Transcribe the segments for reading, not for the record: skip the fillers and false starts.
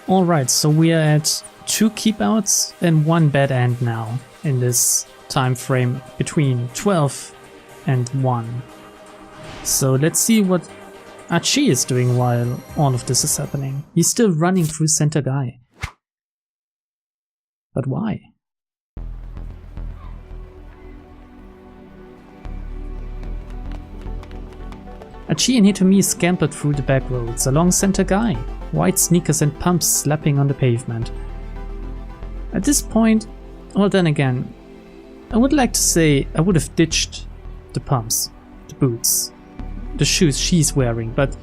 Alright, so we are at 2 keep-outs and 1 bad end now in this time frame between 12 and 1. So let's see what Achi is doing while all of this is happening. He's still running through Center Guy. But why? Achi and Hitomi scampered through the back roads along Center Guy, white sneakers and pumps slapping on the pavement. At this point, well then again, I would like to say I would have ditched the pumps, the boots, the shoes she's wearing, but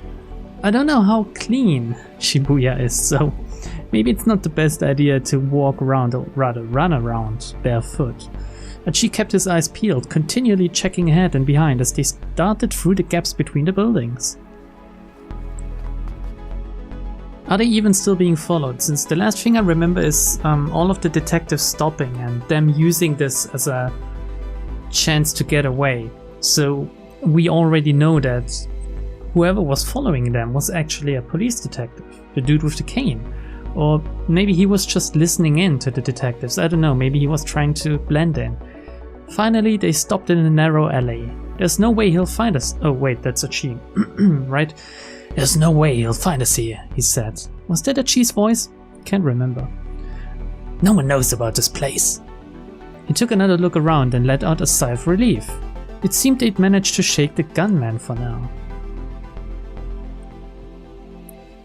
I don't know how clean Shibuya is, so maybe it's not the best idea to walk around, or rather run around, barefoot. Achi kept his eyes peeled, continually checking ahead and behind as they darted through the gaps between the buildings. Are they even still being followed? Since the last thing I remember is all of the detectives stopping and them using this as a chance to get away. So we already know that whoever was following them was actually a police detective, the dude with the cane. Or maybe he was just listening in to the detectives, I don't know, maybe he was trying to blend in. Finally, they stopped in a narrow alley. There's no way he'll find us. Oh wait, that's Achi, right? There's no way he'll find us here, he said. Was that Achi's voice? Can't remember. No one knows about this place. He took another look around and let out a sigh of relief. It seemed they'd managed to shake the gunman for now.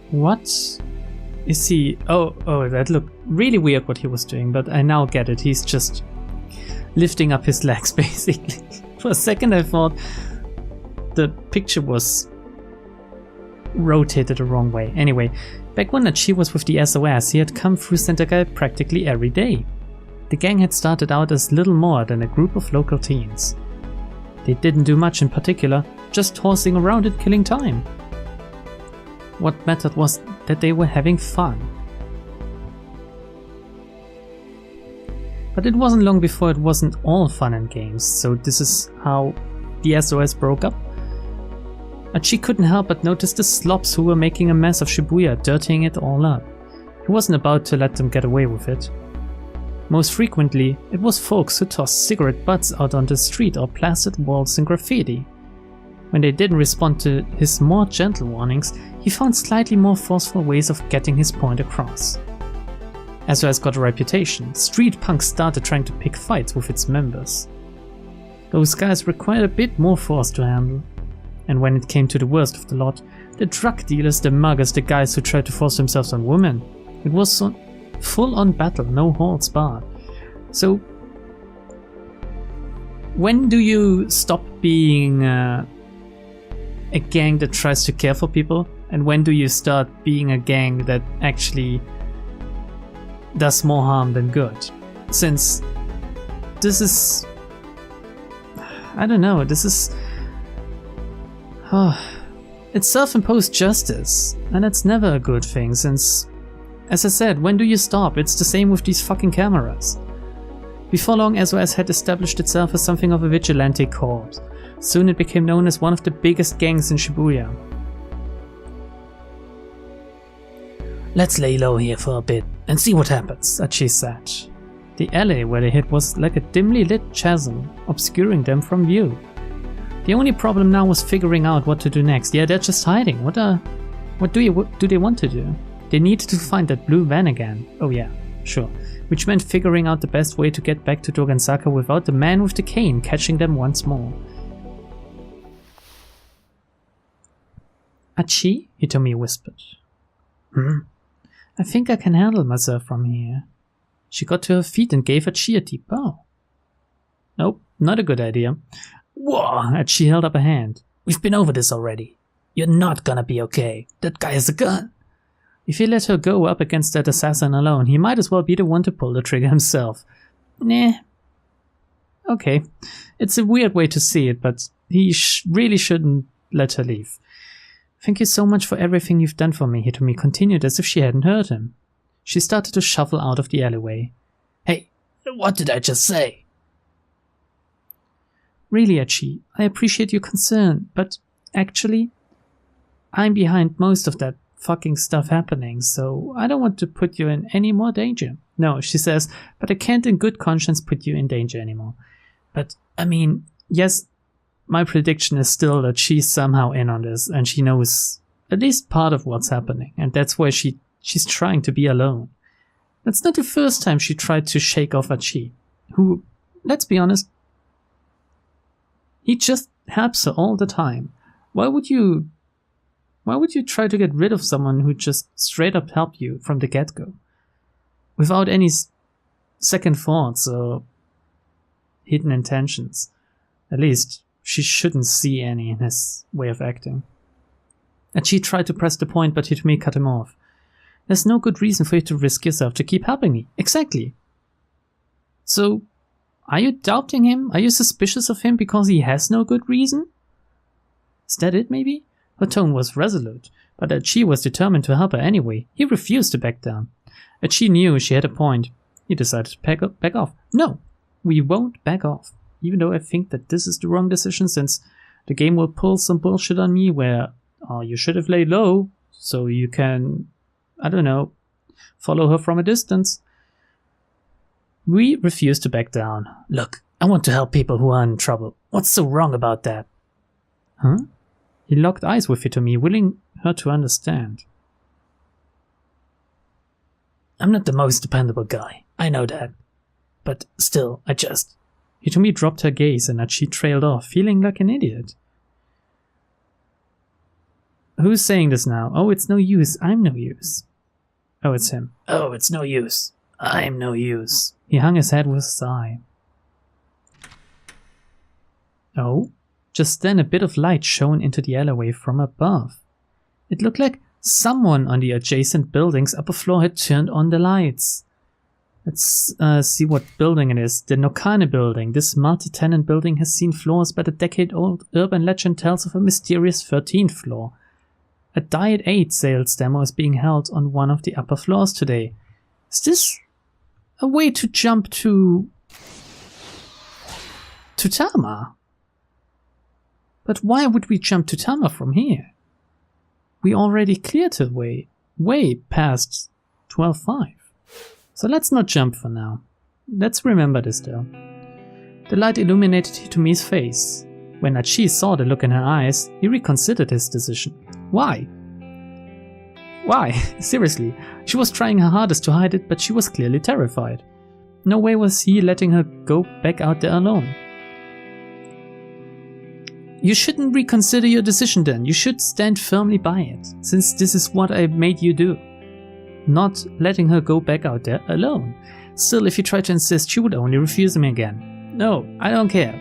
What is he? Oh, that looked really weird what he was doing, but I now get it. He's just lifting up his legs, basically. For a second I thought the picture was rotated the wrong way. Anyway, back when Achi was with the SOS, he had come through Sentai practically every day. The gang had started out as little more than a group of local teens. They didn't do much in particular, just horsing around and killing time. What mattered was that they were having fun. But it wasn't long before it wasn't all fun and games, so this is how the SOS broke up. Achi couldn't help but notice the slobs who were making a mess of Shibuya, dirtying it all up. He wasn't about to let them get away with it. Most frequently, it was folks who tossed cigarette butts out on the street or plastered walls in graffiti. When they didn't respond to his more gentle warnings, he found slightly more forceful ways of getting his point across. SOS got a reputation. Street punks started trying to pick fights with its members. Those guys required a bit more force to handle. And when it came to the worst of the lot, the drug dealers, the muggers, the guys who tried to force themselves on women, it was full-on battle, no holds barred. So, when do you stop being a gang that tries to care for people, and when do you start being a gang that actually does more harm than good? Since this is, I don't know, this is, it's self-imposed justice, and it's never a good thing, since, as I said, when do you stop? It's the same with these fucking cameras. Before long, SOS had established itself as something of a vigilante corps. Soon it became known as one of the biggest gangs in Shibuya. Let's lay low here for a bit and see what happens, Achi said. The alley where they hid was like a dimly lit chasm, obscuring them from view. The only problem now was figuring out what to do next. Yeah, they're just hiding. What do they want to do? They needed to find that blue van again. Oh yeah, sure. Which meant figuring out the best way to get back to Dogansaka without the man with the cane catching them once more. Achi? Hitomi whispered. I think I can handle myself from here. She got to her feet and gave Achi a deep bow. Nope, not a good idea. Whoa, Achi held up a hand. We've been over this already. You're not gonna be okay. That guy has a gun. If he let her go up against that assassin alone, he might as well be the one to pull the trigger himself. Nah. Okay. It's a weird way to see it, but he really shouldn't let her leave. Thank you so much for everything you've done for me, Hitomi continued as if she hadn't heard him. She started to shuffle out of the alleyway. Hey, what did I just say? Really, Achi, I appreciate your concern, but actually, I'm behind most of that fucking stuff happening, so I don't want to put you in any more danger. No, she says, but I can't in good conscience put you in danger anymore. But, I mean, yes, my prediction is still that she's somehow in on this, and she knows at least part of what's happening, and that's why she's trying to be alone. That's not the first time she tried to shake off Achi, who, let's be honest, he just helps her all the time. Why would you try to get rid of someone who just straight up helped you from the get-go? Without any second thoughts or hidden intentions. At least, she shouldn't see any in his way of acting. And she tried to press the point, but Hitomi cut him off. There's no good reason for you to risk yourself to keep helping me. Exactly. So, are you doubting him? Are you suspicious of him because he has no good reason? Is that it, maybe? Her tone was resolute, but Achi was determined to help her anyway. He refused to back down. Achi knew she had a point. He decided to back off. No, we won't back off. Even though I think that this is the wrong decision, since the game will pull some bullshit on me where you should have laid low so you can, I don't know, follow her from a distance. We refuse to back down. Look, I want to help people who are in trouble. What's so wrong about that? Huh? He locked eyes with Hitomi, willing her to understand. I'm not the most dependable guy. I know that. But still, Hitomi dropped her gaze and Achi trailed off, feeling like an idiot. Who's saying this now? Oh, it's no use. I'm no use. Oh, it's him. Oh, it's no use. I'm no use. He hung his head with a sigh. Oh? Just then a bit of light shone into the alleyway from above. It looked like someone on the adjacent building's upper floor had turned on the lights. Let's see what building it is. The Nokane building. This multi-tenant building has seen floors, but a decade-old urban legend tells of a mysterious 13th floor. A Diet 8 sales demo is being held on one of the upper floors today. Is this a way to jump to Tama? But why would we jump to Tama from here? We already cleared the way past 12.5. So let's not jump for now. Let's remember this though. The light illuminated Hitomi's face. When Achi saw the look in her eyes, he reconsidered his decision. Why? Why? Seriously, she was trying her hardest to hide it, but she was clearly terrified. No way was he letting her go back out there alone. You shouldn't reconsider your decision then. You should stand firmly by it, since this is what I made you do. Not letting her go back out there alone. Still, if you try to insist, she would only refuse him again. No, I don't care.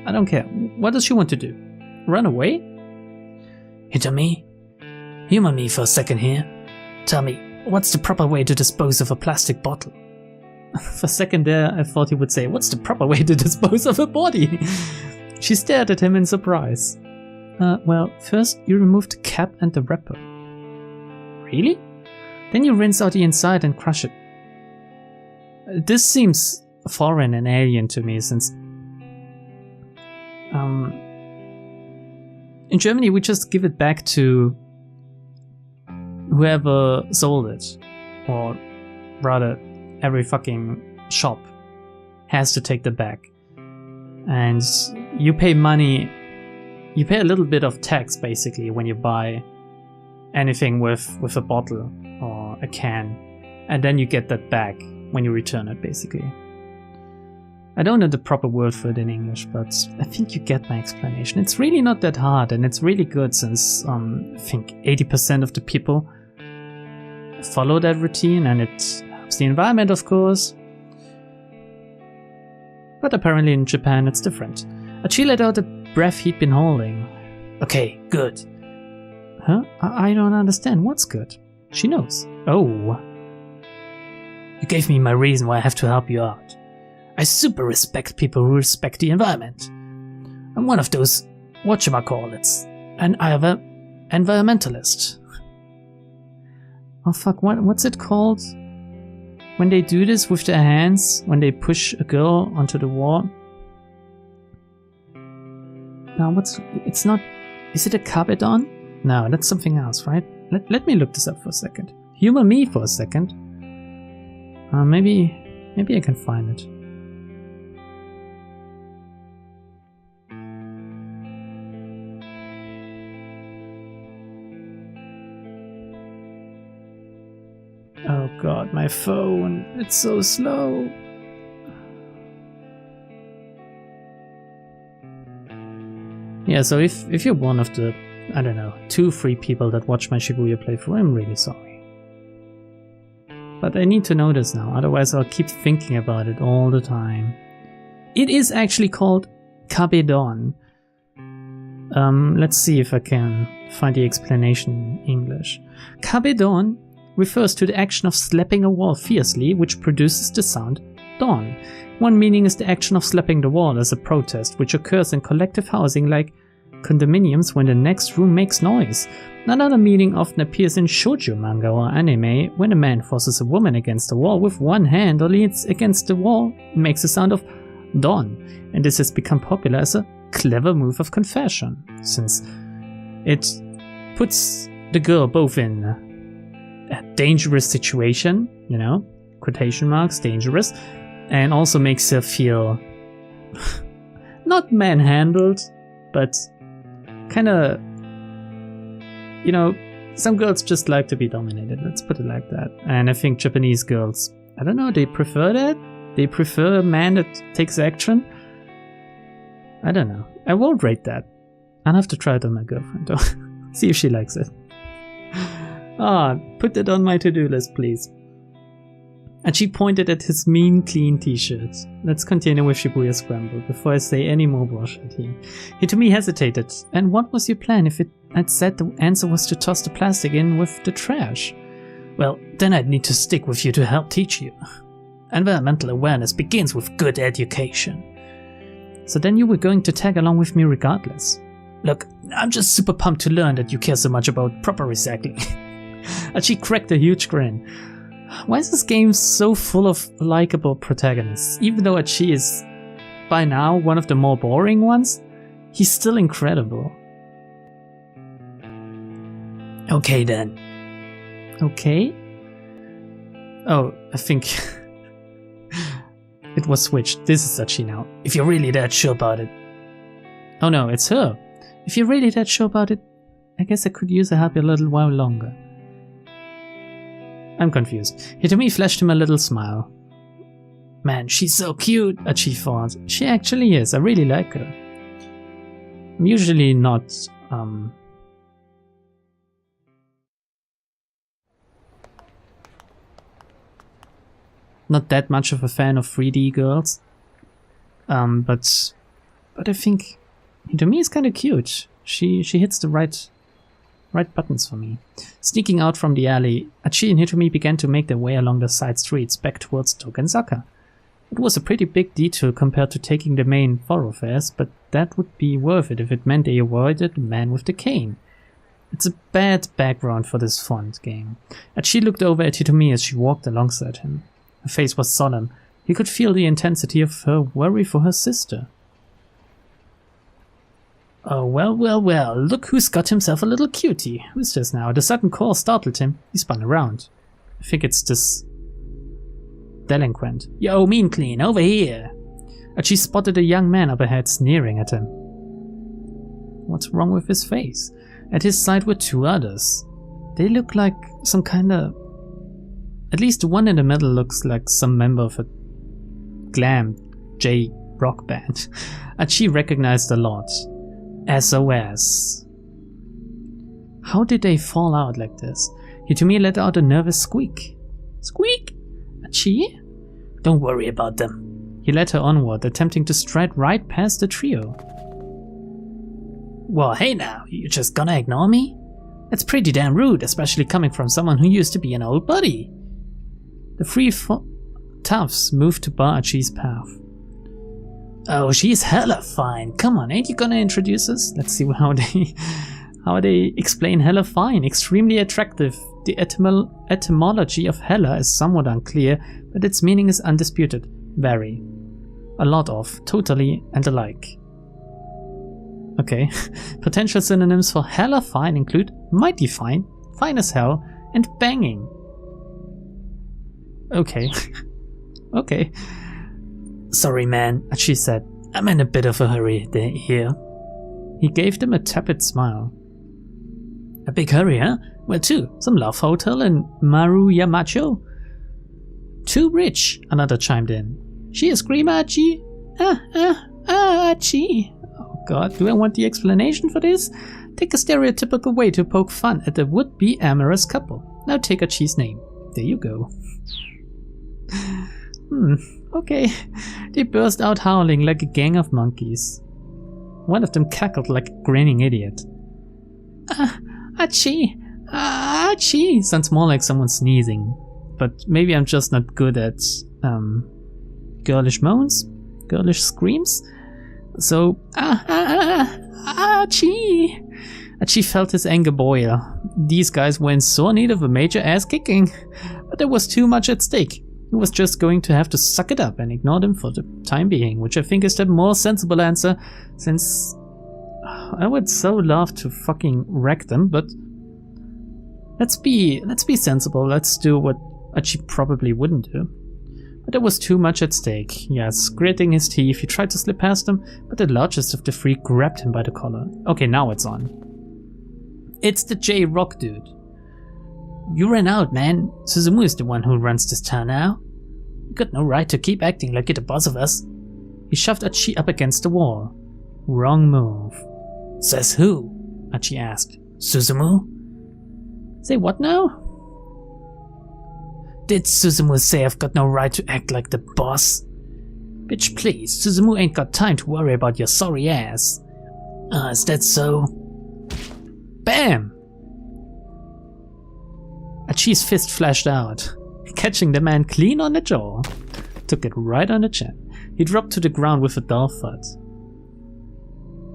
I don't care. What does she want to do? Run away? Hitomi, humor me for a second here. Tell me, what's the proper way to dispose of a plastic bottle? For a second there, I thought he would say, what's the proper way to dispose of a body? She stared at him in surprise. Well, first you remove the cap and the wrapper. Really? Then you rinse out the inside and crush it. This seems foreign and alien to me, since in Germany we just give it back to whoever sold it. Or rather, every fucking shop has to take the bag. And you pay money, you pay a little bit of tax basically when you buy anything with a bottle or a can, and then you get that back when you return it basically. I don't know the proper word for it in English, but I think you get my explanation. It's really not that hard, and it's really good since I think 80% of the people follow that routine, and it helps the environment, of course. But apparently in Japan it's different. Achi let out a breath he'd been holding. Okay, good. Huh? I don't understand. What's good? She knows. Oh. You gave me my reason why I have to help you out. I super respect people who respect the environment. I'm one of those, whatchamacallits, an environmentalist. Oh fuck, what's it called? When they do this with their hands, when they push a girl onto the wall. Now it's not, is it a Kabedon? No, that's something else, right? Let me look this up for a second. Humor me for a second. Maybe I can find it. Oh god, my phone. It's so slow. Yeah, so if you're one of the, I don't know, 2-3 people that watch my Shibuya playthrough, I'm really sorry. But I need to know this now, otherwise I'll keep thinking about it all the time. It is actually called Kabedon. Let's see if I can find the explanation in English. Kabedon refers to the action of slapping a wall fiercely, which produces the sound don. One meaning is the action of slapping the wall as a protest, which occurs in collective housing like condominiums when the next room makes noise. Another meaning often appears in shoujo manga or anime when a man forces a woman against a wall with one hand or leans against the wall and makes the sound of don, and this has become popular as a clever move of confession, since it puts the girl both in a dangerous situation, you know, quotation marks, dangerous, and also makes her feel not manhandled, but kind of, you know, some girls just like to be dominated, let's put it like that. And I think Japanese girls, I don't know, they prefer that? They prefer a man that takes action? I don't know. I won't rate that. I'll have to try it on my girlfriend though. See if she likes it. Put that on my to-do list, please. And she pointed at his mean clean t-shirt. Let's continue with Shibuya Scramble before I say any more bullshit here. Hitomi hesitated. And what was your plan if I'd said the answer was to toss the plastic in with the trash? Well, then I'd need to stick with you to help teach you. Environmental awareness begins with good education. So then you were going to tag along with me regardless. Look, I'm just super pumped to learn that you care so much about proper recycling. And she cracked a huge grin. Why is this game so full of likable protagonists? Even though Achi is, by now, one of the more boring ones, he's still incredible. Okay then. Okay? Oh, I think it was switched. This is Achi now. If you're really that sure about it. Oh no, it's her. If you're really that sure about it, I guess I could use her help a little while longer. I'm confused. Hitomi flashed him a little smile. Man, she's so cute, Achi thought. She actually is, I really like her. I'm usually not, not that much of a fan of 3D girls. But I think Hitomi is kinda cute. She hits the right buttons for me. Sneaking out from the alley, Achi and Hitomi began to make their way along the side streets back towards Tokenzaka. It was a pretty big detour compared to taking the main thoroughfares, but that would be worth it if it meant they avoided the man with the cane. It's a bad background for this font game. Achi looked over at Hitomi as she walked alongside him. Her face was solemn. He could feel the intensity of her worry for her sister. Oh, well, look who's got himself a little cutie. Who's this now? The sudden call startled him. He spun around. I think it's this delinquent. Yo, mean clean, over here. And she spotted a young man up ahead sneering at him. What's wrong with his face? At his side were two others. They look like some kinda... At least the one in the middle looks like some member of a glam J-rock band. And she recognized a lot. SOS. How did they fall out like this? Hitomi let out a nervous squeak. Squeak? Achi? Don't worry about them. He led her onward, attempting to stride right past the trio. Well, hey now, you just gonna ignore me? That's pretty damn rude, especially coming from someone who used to be an old buddy. The three toughs moved to bar Achi's path. Oh, she's hella fine. Come on, ain't you gonna introduce us? Let's see how they explain hella fine. Extremely attractive. The etymology of hella is somewhat unclear, but its meaning is undisputed. Very. A lot of. Totally and alike. Okay. Potential synonyms for hella fine include mighty fine, fine as hell, and banging. Okay. Okay. Sorry, man, Achi said. I'm in a bit of a hurry here. He gave them a tepid smile. A big hurry, huh? Where to? Some love hotel in Maruyamacho? Too rich, another chimed in. She a screamer, Achi? Achi. Oh god, do I want the explanation for this? Take a stereotypical way to poke fun at a would-be amorous couple. Now take Achi's name. There you go. Okay. They burst out howling like a gang of monkeys. One of them cackled like a grinning idiot. Achi! Achi! Sounds more like someone sneezing. But maybe I'm just not good at girlish moans? Girlish screams? So, Achi! Achi felt his anger boil. These guys were in sore need of a major ass kicking. But there was too much at stake. He was just going to have to suck it up and ignore them for the time being, which I think is the more sensible answer, since I would so love to fucking wreck them, but let's be sensible. Let's do what Achi probably wouldn't do. But there was too much at stake. Yes, gritting his teeth, he tried to slip past them, but the largest of the three grabbed him by the collar. Okay, now it's on. It's the J-Rock dude. You ran out, man. Suzumu is the one who runs this town now. You got no right to keep acting like you're the boss of us. He shoved Achi up against the wall. Wrong move. Says who? Achi asked. Suzumu? Say what now? Did Suzumu say I've got no right to act like the boss? Bitch, please. Suzumu ain't got time to worry about your sorry ass. Is that so? Bam! Achi's fist flashed out, catching the man clean on the jaw. Took it right on the chin. He dropped to the ground with a dull thud.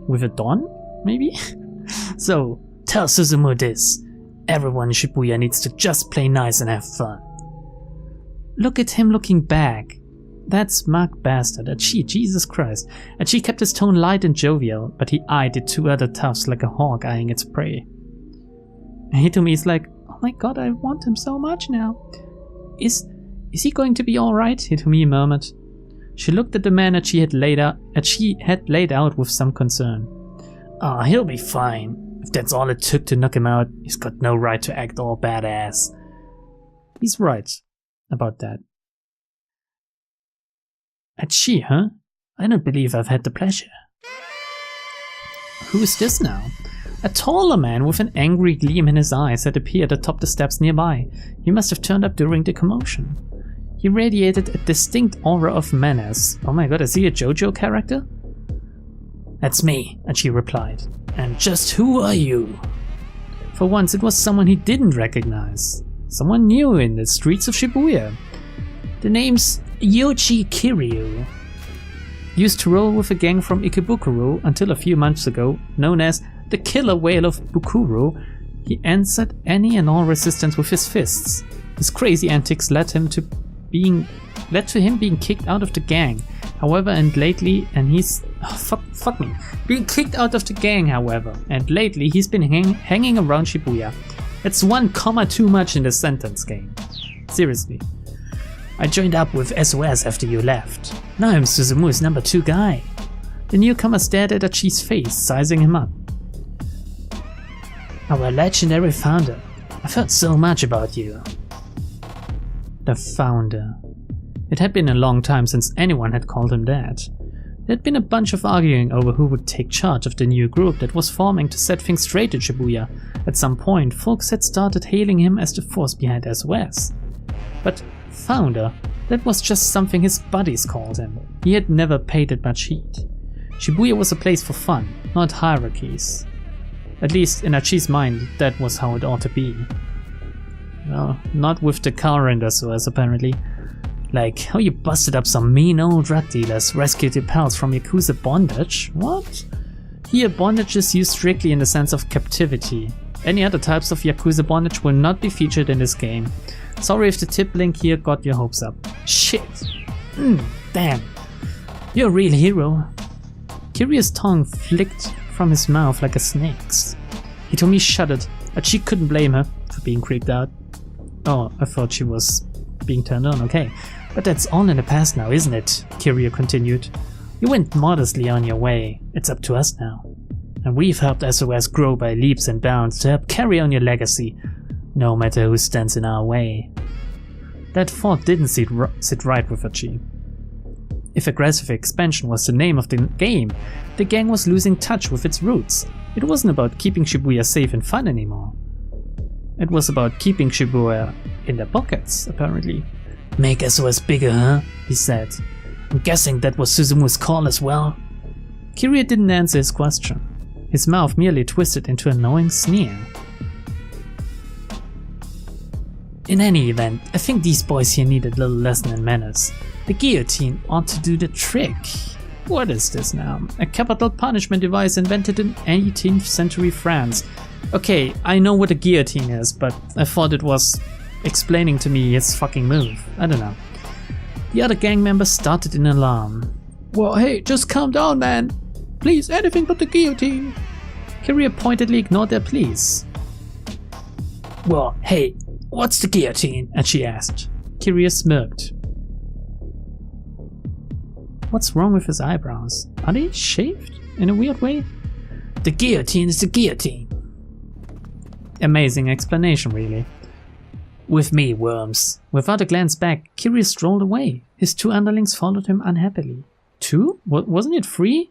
With a don, maybe? So, tell Suzumu this. Everyone in Shibuya needs to just play nice and have fun. Look at him looking back. That smug bastard, Achi, Jesus Christ. Achi kept his tone light and jovial, but he eyed the two other toughs like a hawk eyeing its prey. And Hitomi's like, oh my god, I want him so much now. Is he going to be alright? Hitomi murmured. She looked at the man Achi had laid out with some concern. Ah, he'll be fine. If that's all it took to knock him out, he's got no right to act all badass. He's right about that. Achi, huh? I don't believe I've had the pleasure. Who is this now? A taller man with an angry gleam in his eyes had appeared atop the steps nearby. He must have turned up during the commotion. He radiated a distinct aura of menace. Oh my god, is he a JoJo character? That's me, Achi replied. And just who are you? For once it was someone he didn't recognize. Someone new in the streets of Shibuya. The name's Yoichi Kiryu. Used to roll with a gang from Ikebukuro until a few months ago, known as the Killer Whale of Bukuro, he answered any and all resistance with his fists. His crazy antics led to him being kicked out of the gang. However, being kicked out of the gang, however, and lately he's been hanging around Shibuya. It's 1 comma too much in the sentence game. Seriously. I joined up with SOS after you left. Now I'm Suzumu's number 2 guy. The newcomer stared at Achi's face, sizing him up. Our legendary founder. I've heard so much about you. The founder. It had been a long time since anyone had called him that. There had been a bunch of arguing over who would take charge of the new group that was forming to set things straight in Shibuya. At some point, folks had started hailing him as the force behind SOS. But founder, that was just something his buddies called him. He had never paid it much heed. Shibuya was a place for fun, not hierarchies. At least in Achi's mind, that was how it ought to be. Well, not with the current SOS apparently. Like how you busted up some mean old drug dealers, rescued your pals from Yakuza bondage? What? Here bondage is used strictly in the sense of captivity. Any other types of Yakuza bondage will not be featured in this game. Sorry if the tip link here got your hopes up. Shit. Damn. You're a real hero. Kiryu's tongue flicked from his mouth like a snake's. Hitomi shuddered, but she couldn't blame her. For being creeped out. Oh, I thought she was being turned on, okay. But that's all in the past now, isn't it? Kiryu continued. You went modestly on your way. It's up to us now. And we've helped SOS grow by leaps and bounds to help carry on your legacy, no matter who stands in our way. That thought didn't sit right with Hachi. If aggressive expansion was the name of the game, the gang was losing touch with its roots. It wasn't about keeping Shibuya safe and fun anymore. It was about keeping Shibuya in their pockets, apparently. Make SOS bigger, huh? He said. I'm guessing that was Suzumu's call as well. Kiryu didn't answer his question. His mouth merely twisted into a knowing sneer. In any event, I think these boys here need a little lesson in manners. The guillotine ought to do the trick. What is this now? A capital punishment device invented in 18th century France. Okay, I know what a guillotine is, but I thought it was explaining to me his fucking move. I don't know. The other gang members started in alarm. Well, hey, just calm down, man. Please, anything but the guillotine. Kiryu pointedly ignored their pleas. Well, hey, what's the guillotine? Hachi asked. Kiryu smirked. What's wrong with his eyebrows? Are they shaved in a weird way? The guillotine is the guillotine. Amazing explanation, really. With me, worms. Without a glance back, Kiryu strolled away. His two underlings followed him unhappily. Two? Wasn't it three?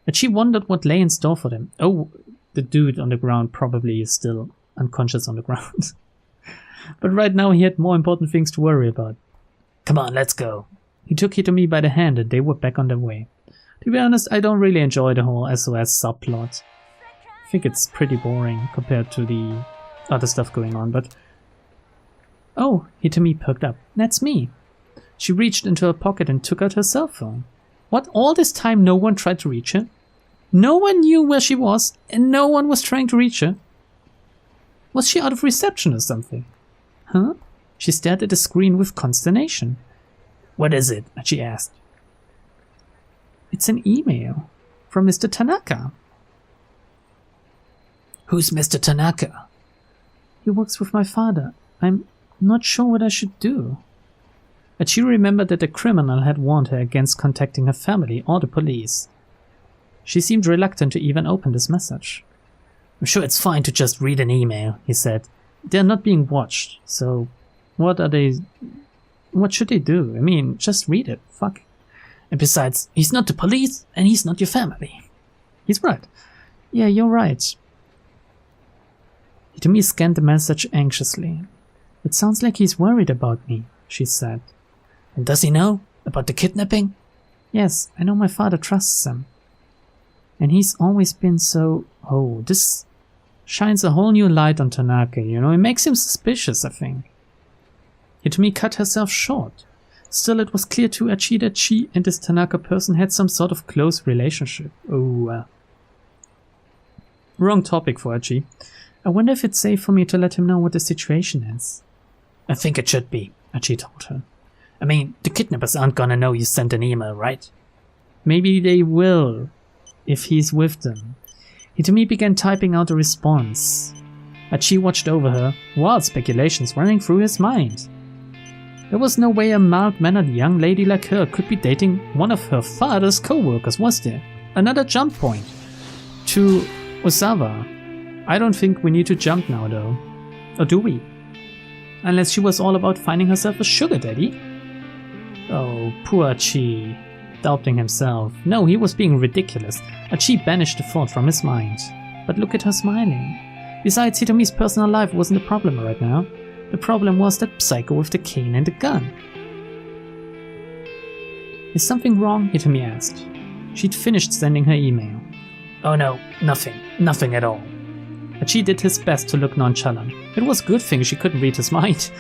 And she wondered what lay in store for them. Oh, the dude on the ground probably is still unconscious on the ground. But right now he had more important things to worry about. Come on, let's go. He took Hitomi by the hand and they were back on their way. To be honest, I don't really enjoy the whole SOS subplot. I think it's pretty boring compared to the other stuff going on, but... Oh, Hitomi perked up. That's me. She reached into her pocket and took out her cell phone. What, all this time no one tried to reach her? No one knew where she was and no one was trying to reach her? Was she out of reception or something? Huh? She stared at the screen with consternation. What is it? She asked. It's an email from Mr. Tanaka. Who's Mr. Tanaka? He works with my father. I'm not sure what I should do. And she remembered that the criminal had warned her against contacting her family or the police. She seemed reluctant to even open this message. I'm sure it's fine to just read an email, he said. They're not being watched, so what should they do? I mean, just read it, fuck. And besides, he's not the police and he's not your family. He's right. Yeah, you're right. Hitomi scanned the message anxiously. It sounds like he's worried about me, she said. And does he know about the kidnapping? Yes, I know my father trusts him. And he's always been so... Oh, this shines a whole new light on Tanaka, you know? It makes him suspicious, I think. Hitomi cut herself short. Still, it was clear to Hachi that she and this Tanaka person had some sort of close relationship. Oh, wrong topic for Hachi. I wonder if it's safe for me to let him know what the situation is. I think it should be, Hachi told her. I mean, the kidnappers aren't gonna know you sent an email, right? Maybe they will, if he's with them. Hitomi began typing out a response. Hachi watched over her, wild speculations running through his mind. There was no way a mild-mannered young lady like her could be dating one of her father's co-workers, was there? Another jump point. To Osawa. I don't think we need to jump now, though. Or do we? Unless she was all about finding herself a sugar daddy? Oh, poor Hachi. Doubting himself. No, he was being ridiculous. Hachi banished the thought from his mind. But look at her smiling. Besides, Hitomi's personal life wasn't the problem right now. The problem was that psycho with the cane and the gun. Is something wrong? Hitomi asked. She'd finished sending her email. Oh no, nothing. Nothing at all. Hachi did his best to look nonchalant. It was a good thing she couldn't read his mind.